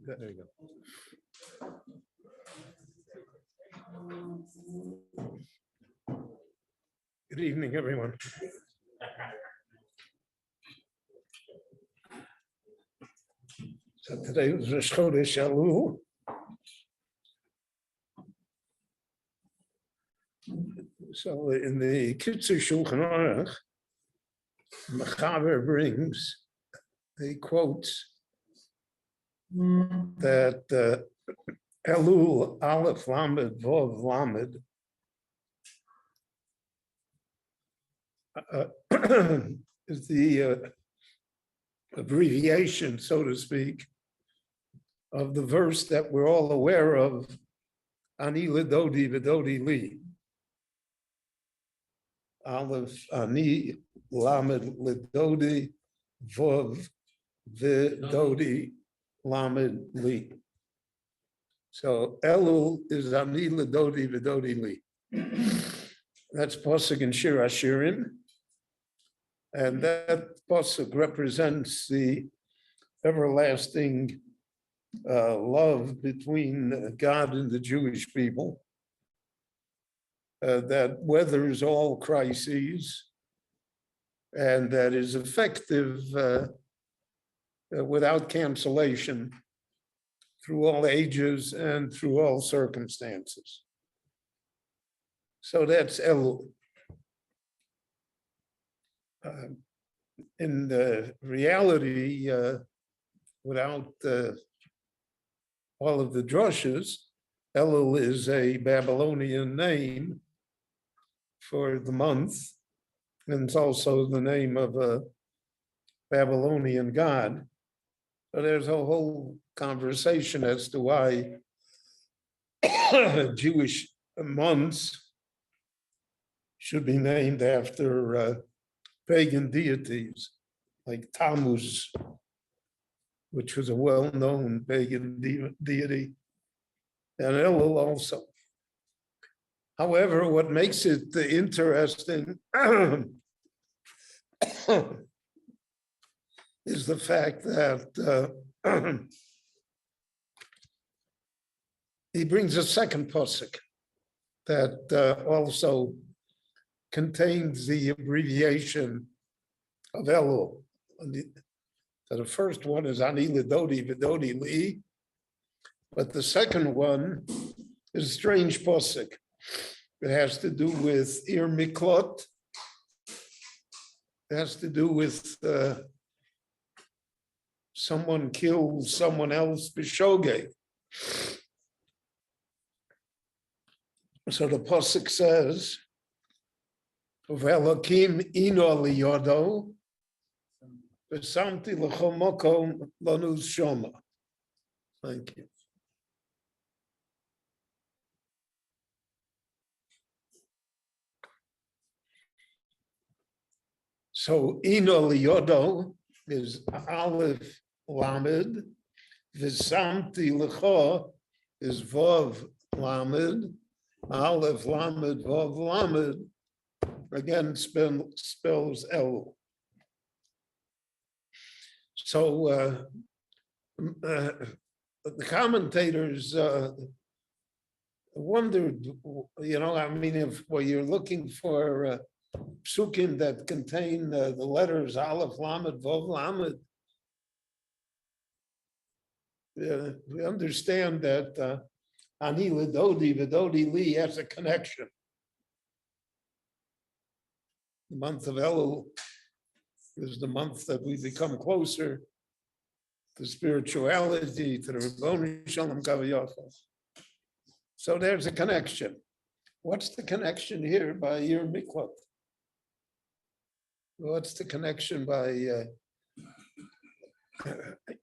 There you go. Good evening, everyone. So today was Rosh Chodesh Elul. So in the Kitzur Shulchan Aruch, Mechaber brings, he quotes that Elul Aleph Lamed Vav Lamed is the abbreviation, so to speak, of the verse that we're all aware of, Ani Ledodi V'Dodi Li. Aleph Ani Lamed Ledodi Vav V'Dodi Lamed Li. So Elul is Ani Ledodi V'Dodi Li. That's pasuk in Shir Hashirim, and that pasuk represents the everlasting love between God and the Jewish people that weathers all crises and that is effective without cancellation through all ages and through all circumstances. So that's Elul. In the reality, without all of the drushes, Elul is a Babylonian name for the month, and it's also the name of a Babylonian god. So there's a whole conversation as to why Jewish months should be named after pagan deities like Tammuz, which was a well-known pagan deity, and Elul also. However, what makes it interesting is the fact that he brings a second pasuk that also contains the abbreviation of Elul. So the first one is Ani Ledodi V'Dodi Li, but the second one is a strange pasuk. It has to do with Ir Miklot. It has to do with someone killed someone else b'shogeg. So the pasuk says, "V'Elokim ino liyodo, v'samti l'chol mokom lanuz shoma." Thank you. So ino liyodo is Aleph Lamed, v'samti l'cho is Vav Lamed, Aleph Lamed Vav Lamed again spells Elul. So the commentators wondered, if you're looking for psukim that contain the letters Aleph Lamed Vav Lamed, we understand that Ani Ledodi V'Dodi Li has a connection. The month of Elul is the month that we become closer to spirituality, to the Rebbeinu Shalom Kaviyachol. So there's a connection. What's the connection here by Ir Miklot? What's the connection by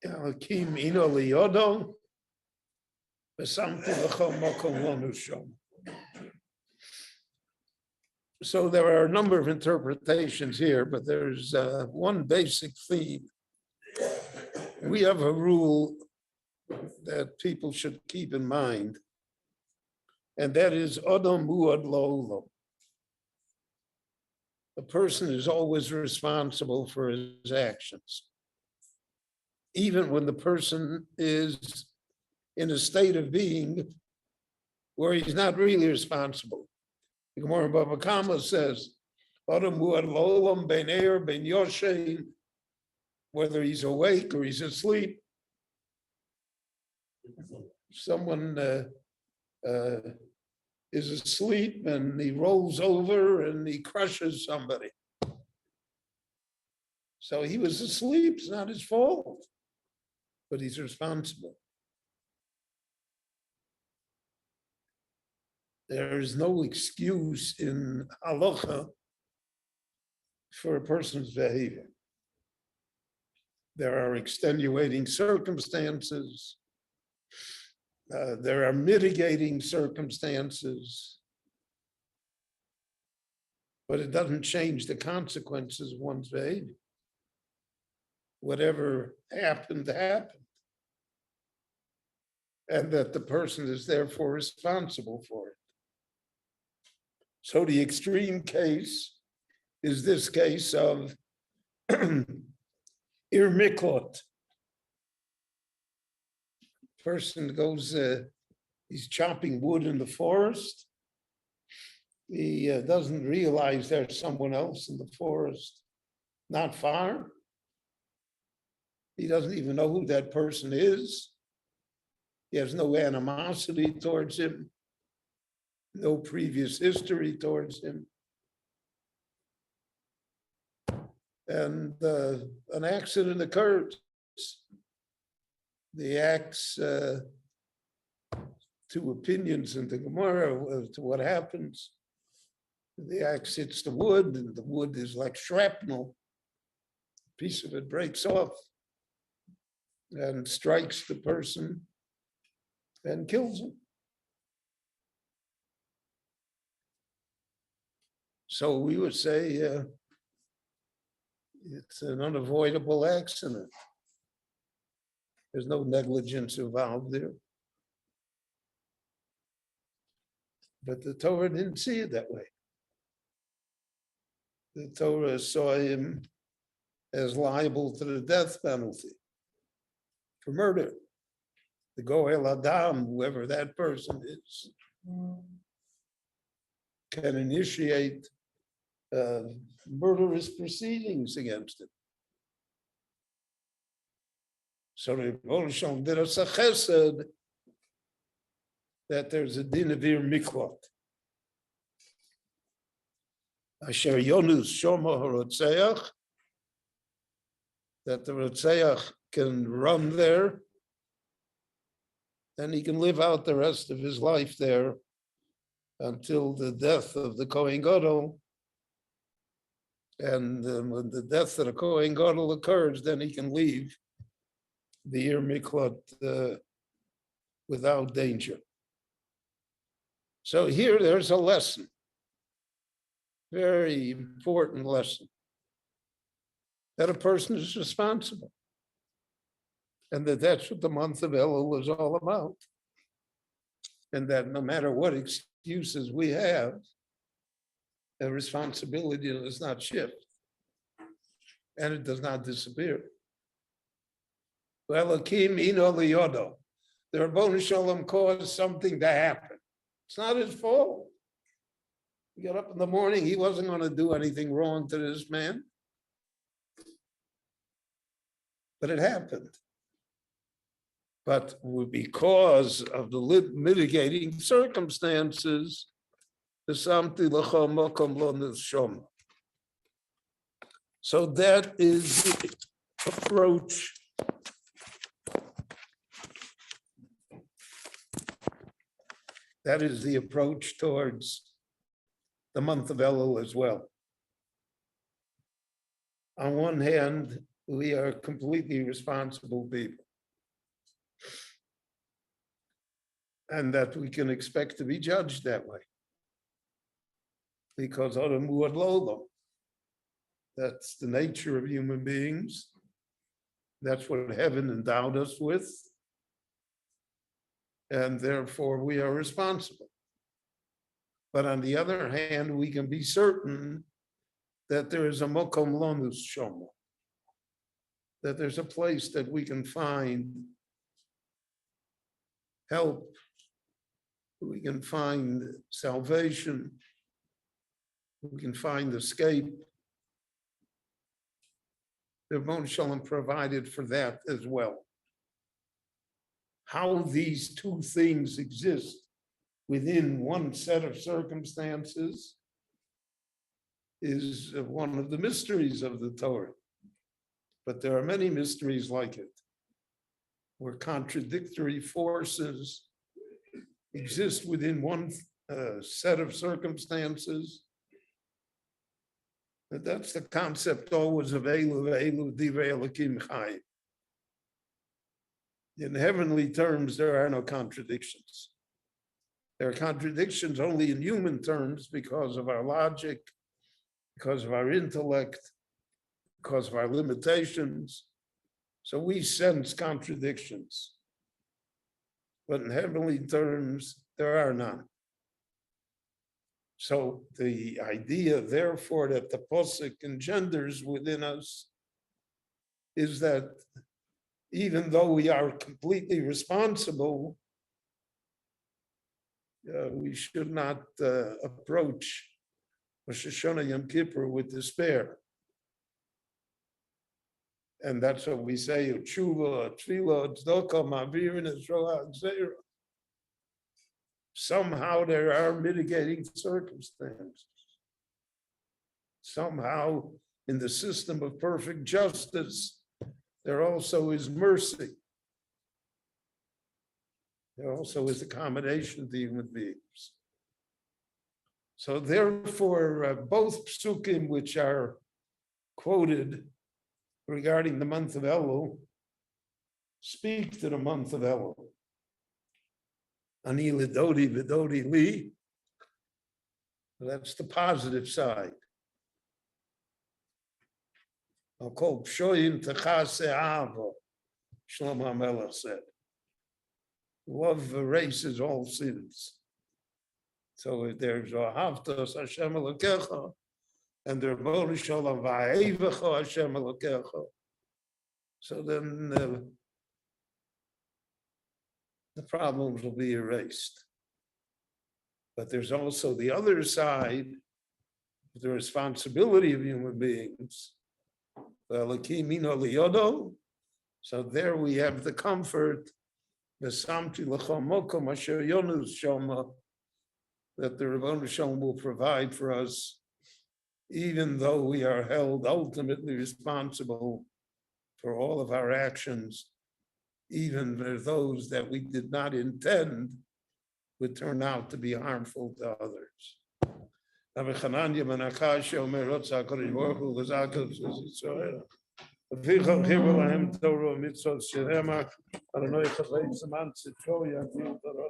Elokim Ino Liyodo? So there are a number of interpretations here, but there's one basic theme. We have a rule that people should keep in mind, and that is Adam Muad Lo. A person is always responsible for his actions, even when the person is in a state of being where he's not really responsible. The Gemara Bava Kama says, Adam Muad Lo ben Er ben Yoshein, whether he's awake or he's asleep. Someone is asleep and he rolls over and he crushes somebody. So he was asleep, it's not his fault, but he's responsible. There is no excuse in halacha for a person's behavior. There are extenuating circumstances. There are mitigating circumstances, but it doesn't change the consequences of one's behavior. Whatever happened, happened. And that the person is therefore responsible for it. So the extreme case is this case of irmiklot. Person goes, he's chopping wood in the forest. He doesn't realize there's someone else in the forest not far. He doesn't even know who that person is. He has no animosity towards him, no previous history towards him. And an accident occurs. The axe, two opinions in the Gemara as to what happens. The axe hits the wood, and the wood is like shrapnel. A piece of it breaks off and strikes the person and kills him. So we would say it's an unavoidable accident. There's no negligence involved there. But the Torah didn't see it that way. The Torah saw him as liable to the death penalty for murder. The Goel Adam, whoever that person is, can initiate murderous proceedings against him. So the Rebbe Shalom did us a chesed that there's a din of miklot. Asher Yonus Shoma HaRotzeach, that the Rotzeach can run there and he can live out the rest of his life there until the death of the Kohen Gadol. And when the death of the Kohen Gadol occurs, then he can leave the miklot without danger. So here there's a lesson, very important lesson, that a person is responsible, and that's what the month of Elul is all about, and that no matter what excuses we have, the responsibility does not shift, and it does not disappear. Elokim ino liyodo. The Rabbanu Shalom caused something to happen. It's not his fault. He got up in the morning, he wasn't going to do anything wrong to this man. But it happened. But because of the mitigating circumstances, so that is the approach towards the month of Elul as well. On one hand, we are completely responsible people. and that we can expect to be judged that way. Because that's the nature of human beings. That's what heaven endowed us with. And therefore we are responsible. But on the other hand, we can be certain that there is a mokom lonus shomo, that there's a place that we can find help, we can find salvation, we can find escape. The Rebbeinu Shalom provided for that as well. How these two things exist within one set of circumstances is one of the mysteries of the Torah. But there are many mysteries like it, where contradictory forces exist within one set of circumstances. And that's the concept always of Elu Divrei Elokim Chayim. In heavenly terms, there are no contradictions. There are contradictions only in human terms because of our logic, because of our intellect, because of our limitations. So we sense contradictions. But in heavenly terms, there are none. So the idea, therefore, that the Pasuk engenders within us is that even though we are completely responsible, we should not approach Rosh Hashanah Yom Kippur with despair. And that's what we say, tshuva, tefillah, tzedakah, ma'avirin, ezroah, gzeira. Somehow there are mitigating circumstances. Somehow in the system of perfect justice, there also is mercy. There also is accommodation to human beings. So therefore, both psukim which are quoted regarding the month of Elul speak to the month of Elul. Ani lidodi v'dodi li. That's the positive side. I'll call pshoyim techase avo, Shlomo HaMelech said. Love erases all sins. So if there's ahavtos Hashem Elokecha, and there Rebbeinu Shalom va'avecha Hashem Elokecha, so then the problems will be erased. But there's also the other side, the responsibility of human beings. So there we have the comfort that the Rebbeinu Shalom will provide for us, even though we are held ultimately responsible for all of our actions, even for those that we did not intend would turn out to be harmful to others. Rabbi Chananya ben Akash Omer Rotza HaKadosh Baruch Hu L'Zakal Yisrael. V'chicha chibur lahem Torah mitzvot shirema Adonai chavei zeman tzitro yaviu Torah.